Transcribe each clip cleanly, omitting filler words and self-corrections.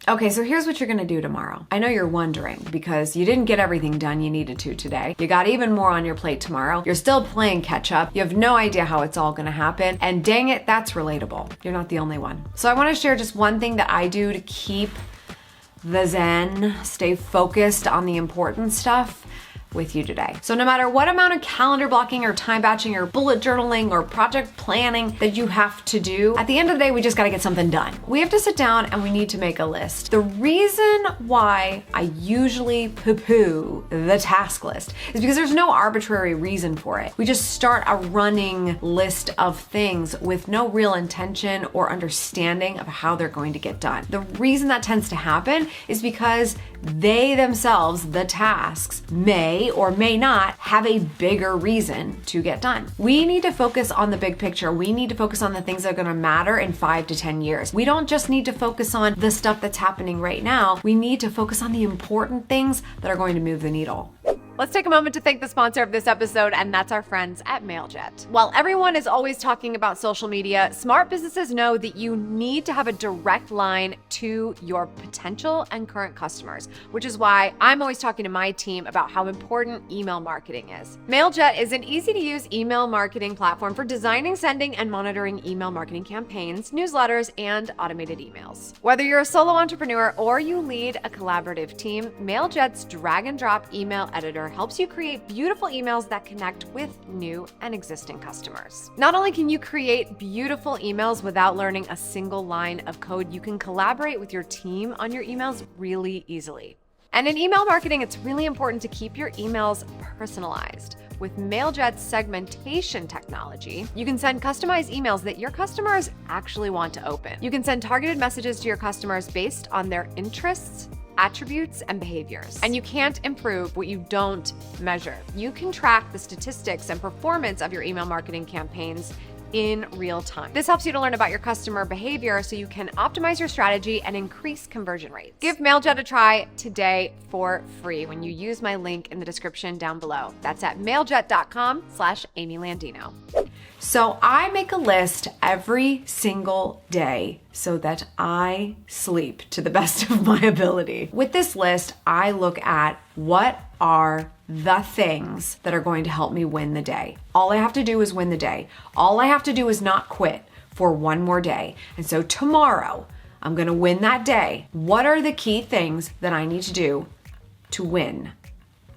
Okay, so here's what you're gonna do tomorrow. I know you're wondering because you didn't get everything done you needed to today. You got even more on your plate tomorrow. You're still playing catch up. You have no idea how it's all gonna happen. And dang it, that's relatable. You're not the only one. So I wanna share just one thing that I do to keep the zen, stay focused on the important stuff with you today. So no matter what amount of calendar blocking or time batching or bullet journaling or project planning that you have to do, at the end of the day, we just gotta get something done. We have to sit down and we need to make a list. The reason why I usually poo-poo the task list is because there's no arbitrary reason for it. We just start a running list of things with no real intention or understanding of how they're going to get done. The reason that tends to happen is because they themselves, the tasks, may or may not have a bigger reason to get done. We need to focus on the big picture. We need to focus on the things that are gonna matter in 5 to 10 years. We don't just need to focus on the stuff that's happening right now. We need to focus on the important things that are going to move the needle. Let's take a moment to thank the sponsor of this episode, and that's our friends at MailJet. While everyone is always talking about social media, smart businesses know that you need to have a direct line to your potential and current customers, which is why I'm always talking to my team about how important email marketing is. MailJet is an easy-to-use email marketing platform for designing, sending, and monitoring email marketing campaigns, newsletters, and automated emails. Whether you're a solo entrepreneur or you lead a collaborative team, MailJet's drag-and-drop email editor helps you create beautiful emails that connect with new and existing customers. Not only can you create beautiful emails without learning a single line of code, you can collaborate with your team on your emails really easily. And in email marketing, it's really important to keep your emails personalized. With MailJet's segmentation technology, you can send customized emails that your customers actually want to open. You can send targeted messages to your customers based on their interests, attributes, and behaviors. And you can't improve what you don't measure. You can track the statistics and performance of your email marketing campaigns in real time. This helps you to learn about your customer behavior so you can optimize your strategy and increase conversion rates. Give MailJet a try today for free when you use my link in the description down below. That's at mailjet.com/Amy Landino. So I make a list every single day so that I sleep to the best of my ability. With this list, I look at what are the things that are going to help me win the day. All I have to do is win the day. All I have to do is not quit for one more day. And so tomorrow, I'm gonna win that day. What are the key things that I need to do to win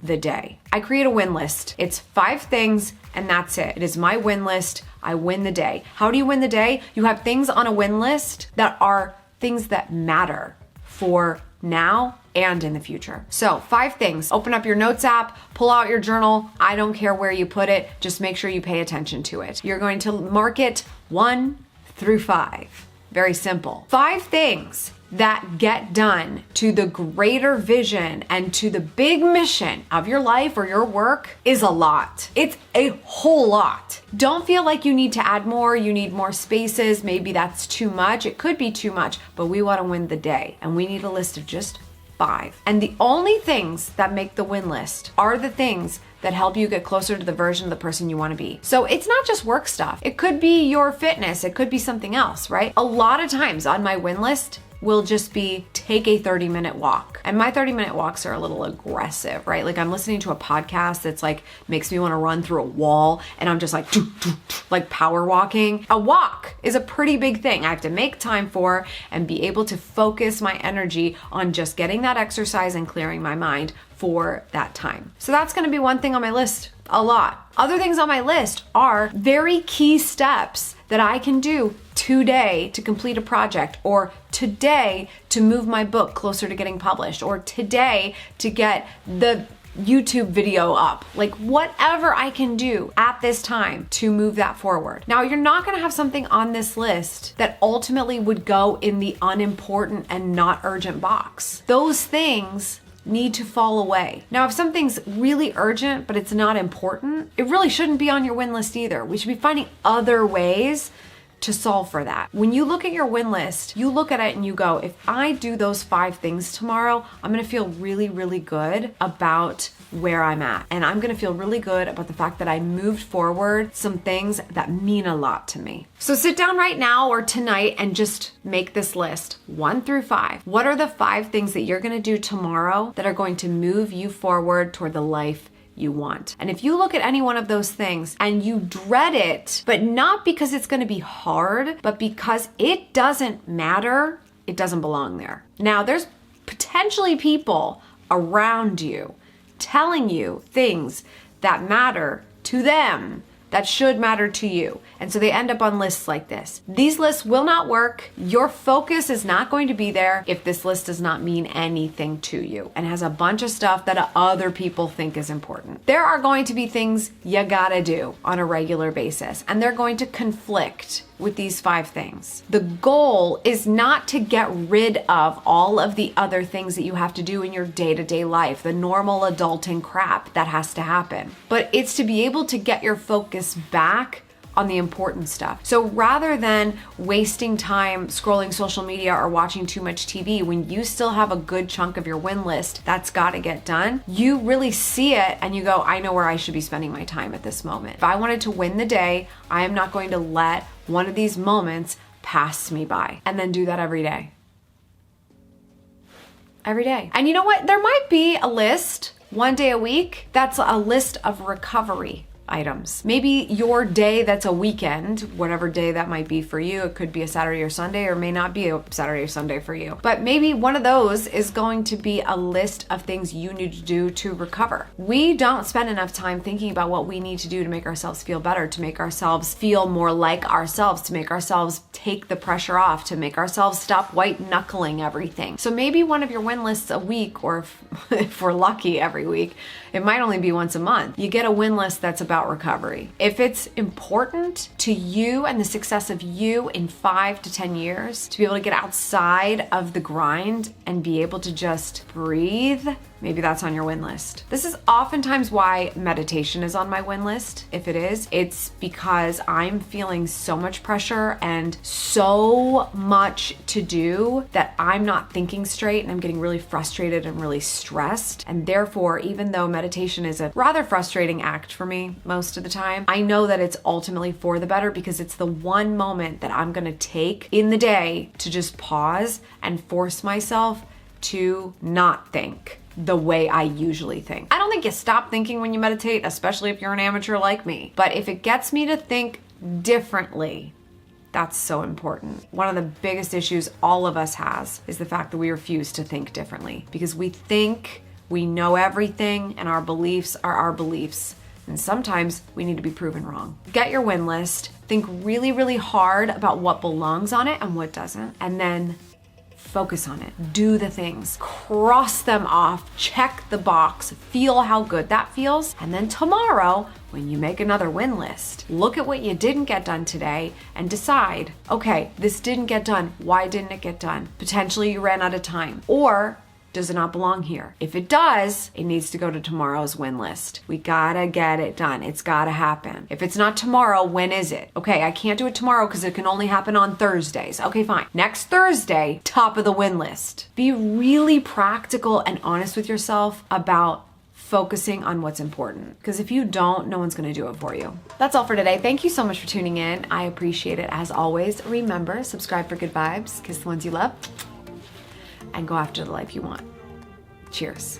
the day? I create a win list. It's 5 things and that's it. It is my win list. I win the day. How do you win the day? You have things on a win list that are things that matter for now and in the future. So 5 things. Open up your notes app, pull out your journal. I don't care where you put it. Just make sure you pay attention to it. You're going to mark it 1 through 5. Very simple. 5 things that get done to the greater vision and to the big mission of your life or your work is a lot. It's a whole lot. Don't feel like you need to add more, you need more spaces. Maybe that's too much. It could be too much, but we want to win the day and we need a list of just 5. And the only things that make the win list are the things that help you get closer to the version of the person you want to be. So it's not just work stuff. It could be your fitness. It could be something else, right? A lot of times on my win list will just be take a 30-minute walk. And my 30-minute walks are a little aggressive, right? Like I'm listening to a podcast that's like makes me want to run through a wall and I'm just like power walking. A walk is a pretty big thing I have to make time for and be able to focus my energy on just getting that exercise and clearing my mind for that time. So that's going to be one thing on my list, a lot. Other things on my list are very key steps that I can do today to complete a project, or today to move my book closer to getting published, or today to get the YouTube video up, like whatever I can do at this time to move that forward. Now, you're not going to have something on this list that ultimately would go in the unimportant and not urgent box. Those things need to fall away. Now, if something's really urgent, but it's not important, it really shouldn't be on your win list either. We should be finding other ways to solve for that. When you look at your win list, you look at it and you go, if I do those 5 things tomorrow, I'm gonna feel really, really good about where I'm at. And I'm gonna feel really good about the fact that I moved forward some things that mean a lot to me. So sit down right now or tonight and just make this list, 1 through 5. What are the 5 things that you're gonna do tomorrow that are going to move you forward toward the life you want? And if you look at any one of those things and you dread it, but not because it's going to be hard, but because it doesn't matter, it doesn't belong there. Now, there's potentially people around you telling you things that matter to them that should matter to you. And so they end up on lists like this. These lists will not work. Your focus is not going to be there if this list does not mean anything to you and has a bunch of stuff that other people think is important. There are going to be things you gotta do on a regular basis, and they're going to conflict with these 5 things. The goal is not to get rid of all of the other things that you have to do in your day-to-day life, the normal adulting crap that has to happen, but it's to be able to get your focus back on the important stuff. So rather than wasting time scrolling social media or watching too much TV when you still have a good chunk of your win list that's got to get done, you really see it and you go, I know where I should be spending my time at this moment. If I wanted to win the day, I am not going to let one of these moments pass me by. And then do that every day. Every day. And you know what? There might be a list 1 day a week that's a list of recovery items. Maybe your day that's a weekend, whatever day that might be for you, it could be a Saturday or Sunday, or may not be a Saturday or Sunday for you. But maybe one of those is going to be a list of things you need to do to recover. We don't spend enough time thinking about what we need to do to make ourselves feel better, to make ourselves feel more like ourselves, to make ourselves take the pressure off, to make ourselves stop white knuckling everything. So maybe one of your win lists a week, or if we're lucky every week, it might only be once a month. You get a win list that's about recovery. If it's important to you and the success of you in 5 to 10 years to be able to get outside of the grind and be able to just breathe, maybe that's on your win list. This is oftentimes why meditation is on my win list. If it is, it's because I'm feeling so much pressure and so much to do that I'm not thinking straight, and I'm getting really frustrated and really stressed. And therefore, even though meditation is a rather frustrating act for me most of the time, I know that it's ultimately for the better, because it's the one moment that I'm gonna take in the day to just pause and force myself to not think the way I usually think. I don't think you stop thinking when you meditate, especially if you're an amateur like me. But if it gets me to think differently, that's so important. One of the biggest issues all of us has is the fact that we refuse to think differently, because we think we know everything and our beliefs are our beliefs. And sometimes we need to be proven wrong. Get your win list, think really, really hard about what belongs on it and what doesn't, and then focus on it. Do the things, cross them off, check the box, feel how good that feels. And then tomorrow, when you make another win list, look at what you didn't get done today and decide, okay, this didn't get done. Why didn't it get done? Potentially you ran out of time, or does it not belong here? If it does, it needs to go to tomorrow's win list. We gotta get it done. It's gotta happen. If it's not tomorrow, when is it? Okay, I can't do it tomorrow because it can only happen on Thursdays. Okay, fine. Next Thursday, top of the win list. Be really practical and honest with yourself about focusing on what's important. Because if you don't, no one's gonna do it for you. That's all for today. Thank you so much for tuning in. I appreciate it as always. Remember, subscribe for good vibes, kiss the ones you love, and go after the life you want. Cheers.